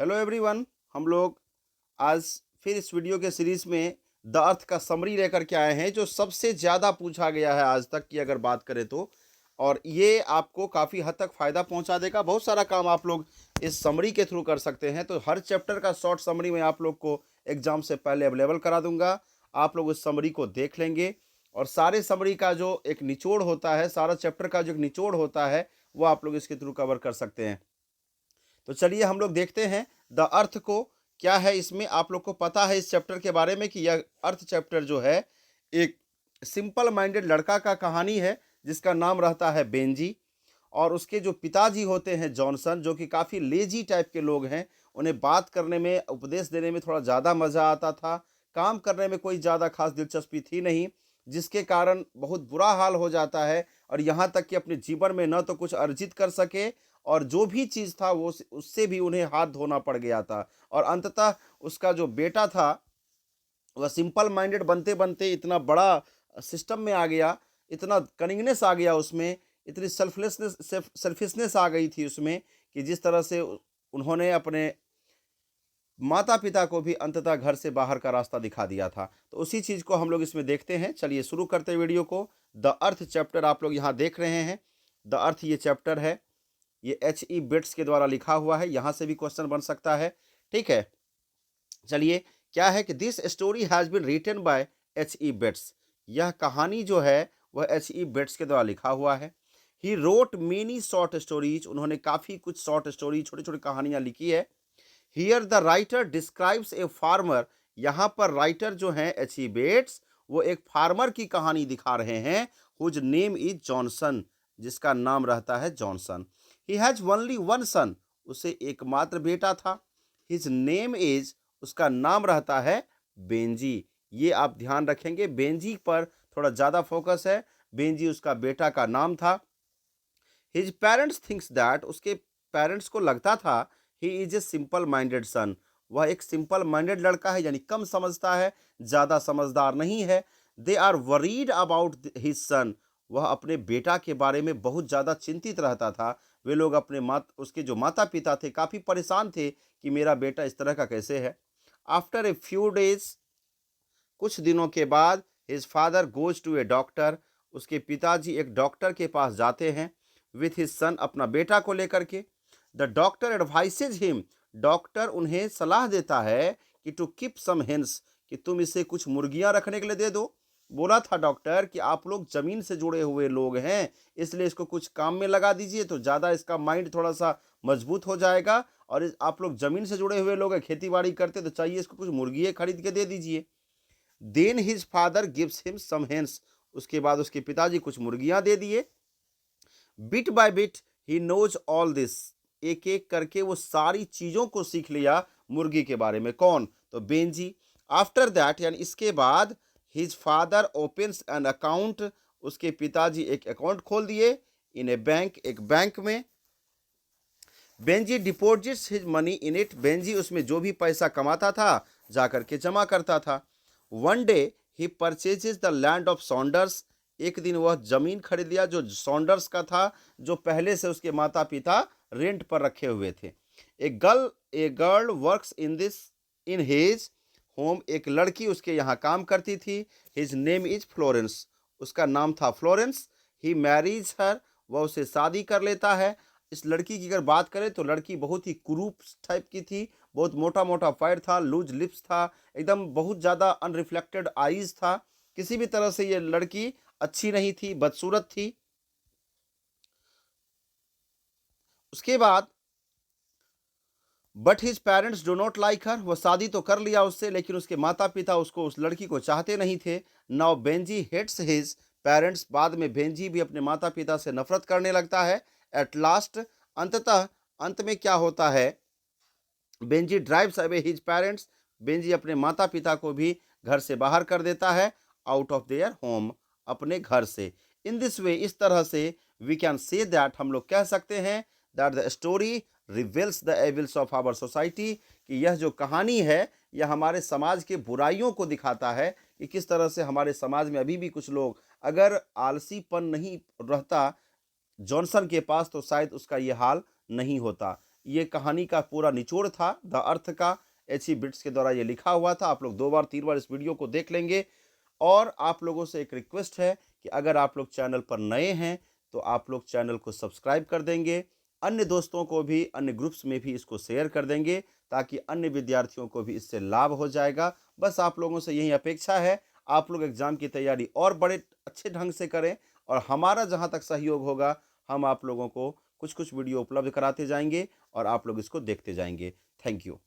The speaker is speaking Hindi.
Hello everyone. हम लोग आज फिर इस वीडियो के सीरीज में द अर्थ का समरी लेकर के आए हैं, जो सबसे ज़्यादा पूछा गया है आज तक की अगर बात करें तो। और ये आपको काफ़ी हद तक फ़ायदा पहुंचा देगा। बहुत सारा काम आप लोग इस समरी के थ्रू कर सकते हैं। तो हर चैप्टर का शॉर्ट समरी मैं आप लोग को एग्जाम से पहले अवेलेबल करा दूंगा। आप लोग उस समरी को देख लेंगे और सारे समरी का जो एक निचोड़ होता है, सारा चैप्टर का जो एक निचोड़ होता है, वो आप लोग इसके थ्रू कवर कर सकते हैं। तो चलिए हम लोग देखते हैं द अर्थ को क्या है। इसमें आप लोग को पता है इस चैप्टर के बारे में कि यह अर्थ चैप्टर जो है एक सिंपल माइंडेड लड़का का कहानी है, जिसका नाम रहता है बेंजी। और उसके जो पिताजी होते हैं जॉनसन, जो कि काफ़ी लेजी टाइप के लोग हैं। उन्हें बात करने में, उपदेश देने में थोड़ा ज़्यादा मज़ा आता था, काम करने में कोई ज़्यादा खास दिलचस्पी थी नहीं, जिसके कारण बहुत बुरा हाल हो जाता है। और यहाँ तक कि अपने जीवन में न तो कुछ अर्जित कर सके, और जो भी चीज़ था वो उससे भी उन्हें हाथ धोना पड़ गया था। और अंततः उसका जो बेटा था वह सिंपल माइंडेड बनते बनते इतना बड़ा सिस्टम में आ गया, इतना कनिंगनेस आ गया उसमें, इतनी सेल्फिशनेस आ गई थी उसमें, कि जिस तरह से उन्होंने अपने माता पिता को भी अंततः घर से बाहर का रास्ता दिखा दिया था। तो उसी चीज़ को हम लोग इसमें देखते हैं। चलिए शुरू करते हैं वीडियो को। द अर्थ चैप्टर आप लोग यहाँ देख रहे हैं। द अर्थ ये चैप्टर है, ये H.E. बिट्स के द्वारा लिखा हुआ है। यहाँ से भी क्वेश्चन बन सकता है, ठीक है। चलिए, क्या है कि this story has been written by H.E. Bates. यह कहानी जो है वह H.E. बिट्स के द्वारा लिखा हुआ है। He wrote many short stories. उन्होंने काफ़ी कुछ शॉर्ट स्टोरी, छोटी छोटी कहानियाँ लिखी है। Here the writer describes a farmer. यहाँ पर राइटर जो हैं H.E. बिट्स, वो एक फार्मर की कहानी दिखा रहे हैं, हुज नेम इज जॉनसन, जिसका नाम रहता है Johnson. He has only one son. उसे एकमात्र बेटा था। हिज नेम इज, उसका नाम रहता है बेंजी। ये आप ध्यान रखेंगे, बेंजी पर थोड़ा ज़्यादा फोकस है। बेंजी उसका बेटा का नाम था। हिज पेरेंट्स थिंक्स दैट, उसके पेरेंट्स को लगता था, he is a simple minded son. वह एक सिंपल माइंडेड लड़का है, यानी कम समझता है, ज़्यादा समझदार नहीं है। They are worried about his son. वह अपने बेटा के बारे में बहुत ज़्यादा चिंतित रहता था। वे लोग अपने उसके जो माता पिता थे काफ़ी परेशान थे कि मेरा बेटा इस तरह का कैसे है। आफ्टर ए फ्यू डेज, कुछ दिनों के बाद, his father goes to a doctor. उसके पिताजी एक डॉक्टर के पास जाते हैं विथ हिज सन, अपना बेटा को लेकर के। The doctor advices him. Doctor उन्हें सलाह देता है कि टू कीप सम हेन्स, कि तुम इसे कुछ मुर्गियां रखने के लिए दे दो। बोला था डॉक्टर कि आप लोग जमीन से जुड़े हुए लोग हैं, इसलिए इसको कुछ काम में लगा दीजिए, तो ज़्यादा इसका माइंड थोड़ा सा मजबूत हो जाएगा। और आप लोग जमीन से जुड़े हुए लोग हैं, खेती बाड़ी करते, तो चाहिए इसको कुछ मुर्गियाँ खरीद के दे दीजिए। Then his father gives him some hens. उसके बाद उसके पिताजी कुछ मुर्गियां दे दिए। Bit by bit he knows all this. एक एक करके वो सारी चीजों को सीख लिया मुर्गी के बारे में। कौन? तो बेंजी। आफ्टर दैट, यानी इसके बाद, his father opens an account. उसके पिताजी एक अकाउंट खोल दिए इन ए बैंक, एक बैंक में। Benji deposits his money in it. Benji उसमें जो भी पैसा कमाता था जाकर के जमा करता था। One day he purchases the land of Saunders. एक दिन वह जमीन खरीद लिया जो सॉन्डर्स का था, जो पहले से उसके माता पिता रेंट पर रखे हुए थे। A girl works in his home. एक लड़की उसके यहाँ काम करती थी। His name is Florence. उसका नाम था फ्लोरेंस। ही मैरीज हर। वह उसे शादी कर लेता है। इस लड़की की अगर बात करें तो लड़की बहुत ही कुरूप टाइप की थी। बहुत मोटा मोटा पैर था, लूज लिप्स था, एकदम बहुत ज़्यादा अनरिफ्लेक्टेड आईज था। किसी भी तरह से ये लड़की अच्छी नहीं थी, बदसूरत थी। उसके बाद, but his parents do not like her. वह शादी तो कर लिया उससे, लेकिन उसके माता पिता उसको, उस लड़की को चाहते नहीं थे। Now Benji hates his parents. बाद में बेंजी भी अपने माता पिता से नफरत करने लगता है। एट लास्ट, अंततः, अंत में क्या होता है, Benji drives away his parents. Benji अपने माता पिता को भी घर से बाहर कर देता है, आउट ऑफ देयर होम, अपने घर से। इन दिस वे, इस तरह से, वी कैन से दैट, हम लोग कह सकते हैं, that the story reveals the evils of our society, कि यह जो कहानी है यह हमारे समाज के बुराइयों को दिखाता है, कि किस तरह से हमारे समाज में अभी भी कुछ लोग, अगर आलसीपन नहीं रहता जॉनसन के पास, तो शायद उसका ये हाल नहीं होता। ये कहानी का पूरा निचोड़ था, द अर्थ का। एच.ई. बिट्स के द्वारा ये लिखा हुआ था। आप लोग 2 बार 3 बार इस वीडियो को देख लेंगे। और आप लोगों से एक रिक्वेस्ट है कि अगर आप लोग चैनल पर नए हैं, तो आप लोग चैनल को सब्सक्राइब कर देंगे। अन्य दोस्तों को भी, अन्य ग्रुप्स में भी इसको शेयर कर देंगे, ताकि अन्य विद्यार्थियों को भी इससे लाभ हो जाएगा। बस आप लोगों से यही अपेक्षा है, आप लोग एग्ज़ाम की तैयारी और बड़े अच्छे ढंग से करें, और हमारा जहाँ तक सहयोग होगा, हम आप लोगों को कुछ-कुछ वीडियो उपलब्ध कराते जाएँगे और आप लोग इसको देखते जाएँगे। Thank you.